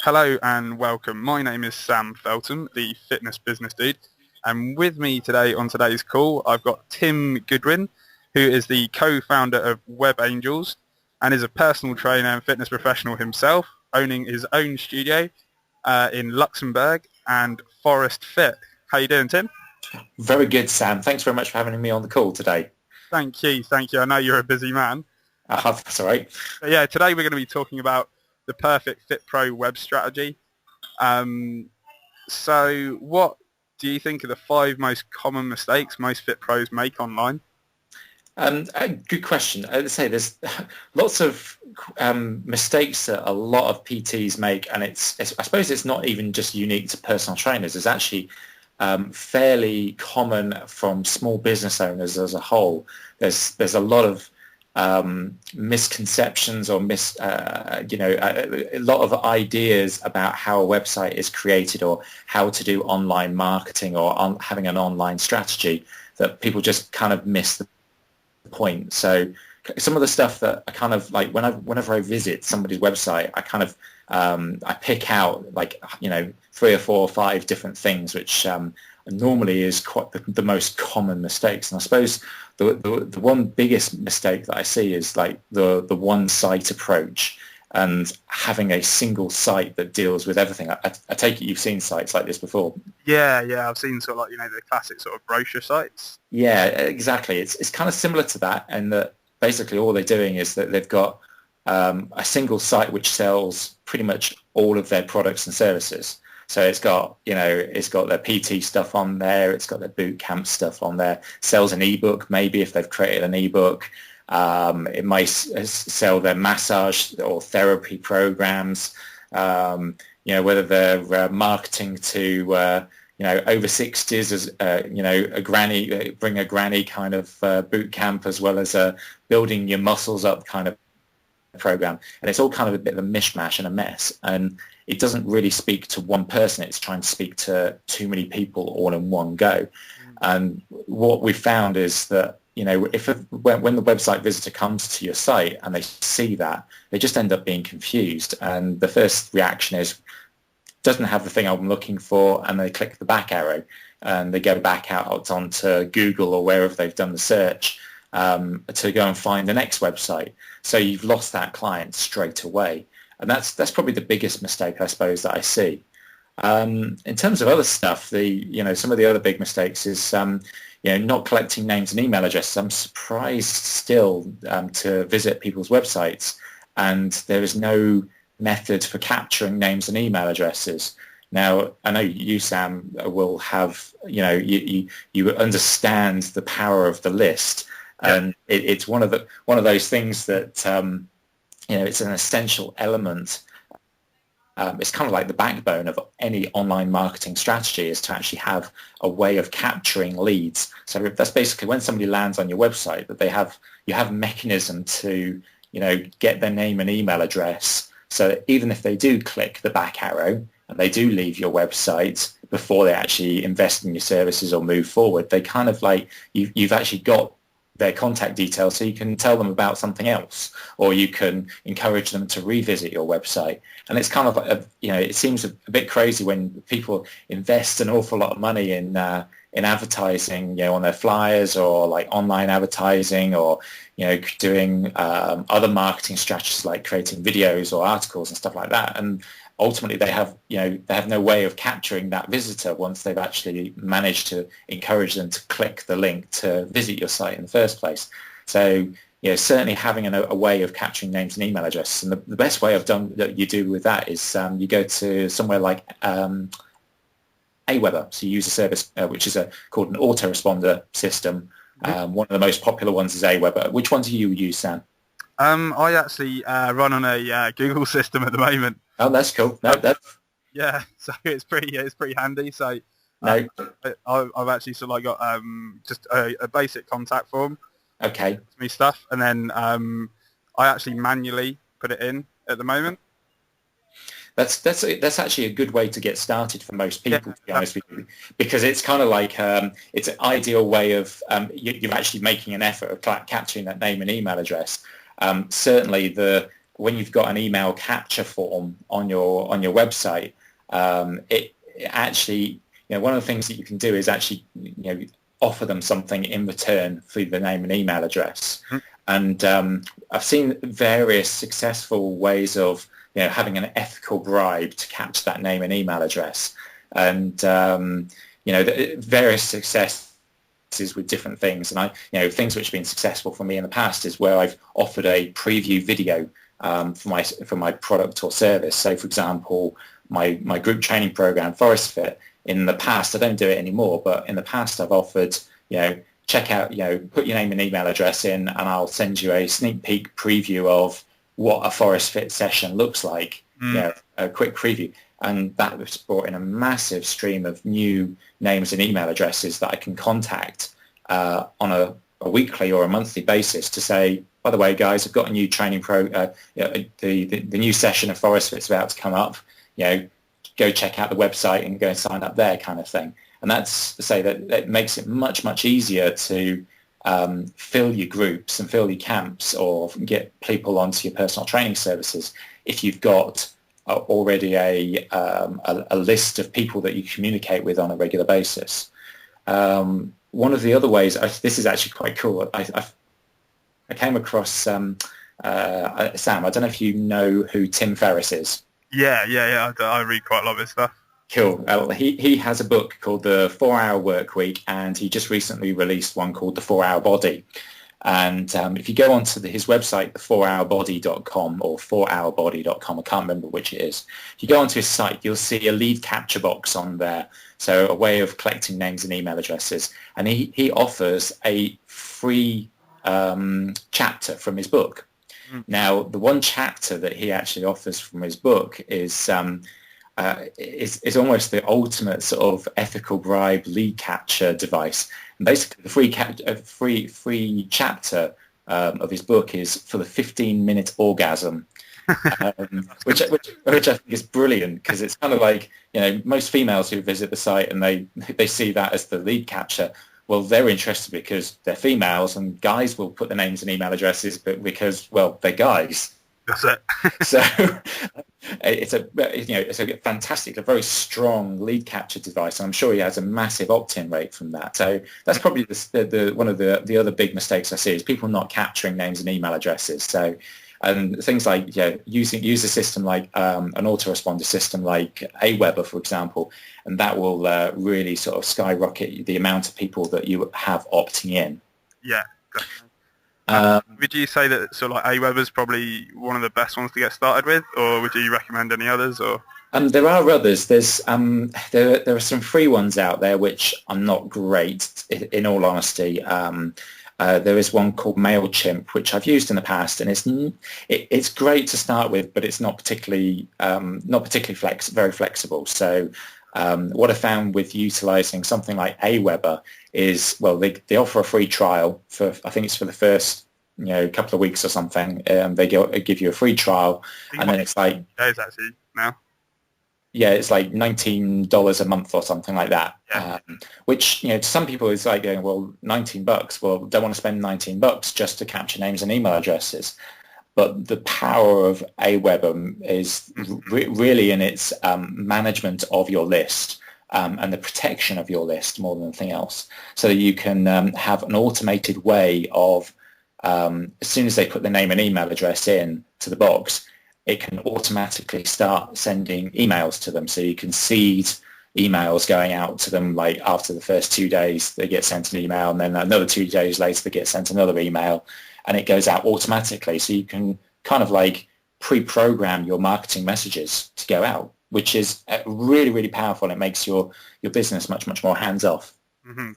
Hello and welcome. My name is Sam Felton, the fitness business dude. And with me today on today's call, I've got Tim Goodwin, who is the co-founder of Web Angels and is a personal trainer and fitness professional himself, owning his own studio in Luxembourg and Forest Fit. How you doing, Tim? Very good, Sam. Thanks very much for having me on the call today. Thank you. I know you're a busy man. That's all right. But yeah, today we're going to be talking about the perfect Fit Pro web strategy. So what do you think are the five most common mistakes most Fit Pros make online? Good question. I'd say there's lots of mistakes that a lot of PTs make, and I suppose it's not even just unique to personal trainers. It's actually fairly common from small business owners as a whole. There's a lot of misconceptions or a lot of ideas about how a website is created or how to do online marketing or having an online strategy that people just kind of miss the point. So some of the stuff that I kind of like whenever I visit somebody's website, I kind of I pick out three or four or five different things which normally is quite the most common mistakes. And I suppose the one biggest mistake that I see is like the one site approach and having a single site that deals with everything. I take it you've seen sites like this before. Yeah, I've seen sort of like, the classic sort of brochure sites. Yeah, exactly. It's kind of similar to that, and that basically all they're doing is that they've got a single site which sells pretty much all of their products and services. So it's got their PT stuff on there, it's got their boot camp stuff on there, sells an ebook maybe if they've created an ebook. It might sell their massage or therapy programs. Whether they're marketing to over 60s as a granny, bring a granny kind of boot camp, as well as a building your muscles up kind of program. And it's all kind of a bit of a mishmash and a mess. And it doesn't really speak to one person. It's trying to speak to too many people all in one go. And what we found is that, when the website visitor comes to your site and they see that, they just end up being confused. And the first reaction is, doesn't have the thing I'm looking for, and they click the back arrow and they go back out onto Google or wherever they've done the search to go and find the next website. So you've lost that client straight away. And that's probably the biggest mistake, I suppose, that I see. In terms of other stuff, some of the other big mistakes is not collecting names and email addresses. I'm surprised still to visit people's websites and there is no method for capturing names and email addresses. Now, I know you, Sam, will have, you understand the power of the list, and it's one of those things that it's an essential element. It's kind of like the backbone of any online marketing strategy, is to actually have a way of capturing leads. So that's basically when somebody lands on your website, that you have a mechanism to get their name and email address. So that even if they do click the back arrow and they do leave your website before they actually invest in your services or move forward, they kind of like you've actually got their contact details, so you can tell them about something else, or you can encourage them to revisit your website. And it's kind of like it seems a bit crazy when people invest an awful lot of money in advertising, on their flyers or like online advertising, or doing other marketing strategies like creating videos or articles and stuff like that. And ultimately they have no way of capturing that visitor once they've actually managed to encourage them to click the link to visit your site in the first place. So certainly having a way of capturing names and email addresses. And the best way that you do with that is you go to somewhere like Aweber. So you use a service which is called an autoresponder system. One of the most popular ones is Aweber. Which one do you use, Sam? I actually run on a Google system at the moment. Oh, that's cool. No, Yeah, so it's pretty handy. So no. I've actually sort of like got just a basic contact form. Okay. Me stuff, and then I actually manually put it in at the moment. That's actually a good way to get started for most people, to be honest with you, because it's kind of like it's an ideal way of you're actually making an effort of capturing that name and email address. Certainly, the when you've got an email capture form on your website, it actually, one of the things that you can do is actually, offer them something in return for the name and email address. Mm-hmm. And I've seen various successful ways of, having an ethical bribe to capture that name and email address. And, various successes with different things. And things which have been successful for me in the past is where I've offered a preview video for my product or service. So, for example, my group training program, Forest Fit, in the past, I don't do it anymore, but in the past I've offered, check out, put your name and email address in and I'll send you a sneak peek preview of what a Forest Fit session looks like, a quick preview. And that has brought in a massive stream of new names and email addresses that I can contact on a weekly or a monthly basis to say, by the way, guys, I've got a new training the new session of Forest Fit's about to come up. Go check out the website and go and sign up there, kind of thing. And that's to say that it makes it much, much easier to fill your groups and fill your camps or get people onto your personal training services if you've got already a list of people that you communicate with on a regular basis. One of the other ways, this is actually quite cool. I came across Sam. I don't know if you know who Tim Ferriss is. Yeah. I read quite a lot of his stuff. Cool. He has a book called The 4-Hour Workweek, and he just recently released one called The 4-Hour Body. And if you go onto his website, the4hourbody.com or 4hourbody.com, I can't remember which it is. If you go onto his site, you'll see a lead capture box on there. So a way of collecting names and email addresses. And he offers a free chapter from his book. Now, the one chapter that he actually offers from his book is almost the ultimate sort of ethical bribe lead capture device. And basically, the free chapter of his book is for the 15-minute orgasm, which I think is brilliant, because it's kind of like, most females who visit the site and they see that as the lead capture. Well, they're interested because they're females, and guys will put their names and email addresses, but because, well, they're guys. That's it. So it's a fantastic, a very strong lead capture device, and I'm sure he has a massive opt-in rate from that. So that's probably the one of the other big mistakes I see is people not capturing names and email addresses. So things like use a system like an autoresponder system like Aweber, for example, and that will really sort of skyrocket the amount of people that you have opting in. Yeah, definitely. Would you say that sort of like Aweber is probably one of the best ones to get started with, or would you recommend any others? Or there are others. There's there are some free ones out there which are not great, in all honesty. There is one called MailChimp, which I've used in the past, and it's great to start with, but it's not particularly very flexible. So what I found with utilizing something like Aweber is, well, they offer a free trial for, I think it's for the first couple of weeks or something. They give you a free trial, and then it's like days actually now. Yeah, it's like $19 a month or something like that. Yeah. Which to some people is like going, well, $19. Well, don't want to spend $19 just to capture names and email addresses. But the power of Aweber is really in its management of your list and the protection of your list more than anything else. So that you can have an automated way of, as soon as they put the name and email address in to the box, it can automatically start sending emails to them. So you can seed emails going out to them, like after the first 2 days, they get sent an email, and then another 2 days later, they get sent another email, and it goes out automatically. So you can kind of like pre-program your marketing messages to go out, which is really, really powerful. It makes your business much, much more hands-off. Mm-hmm.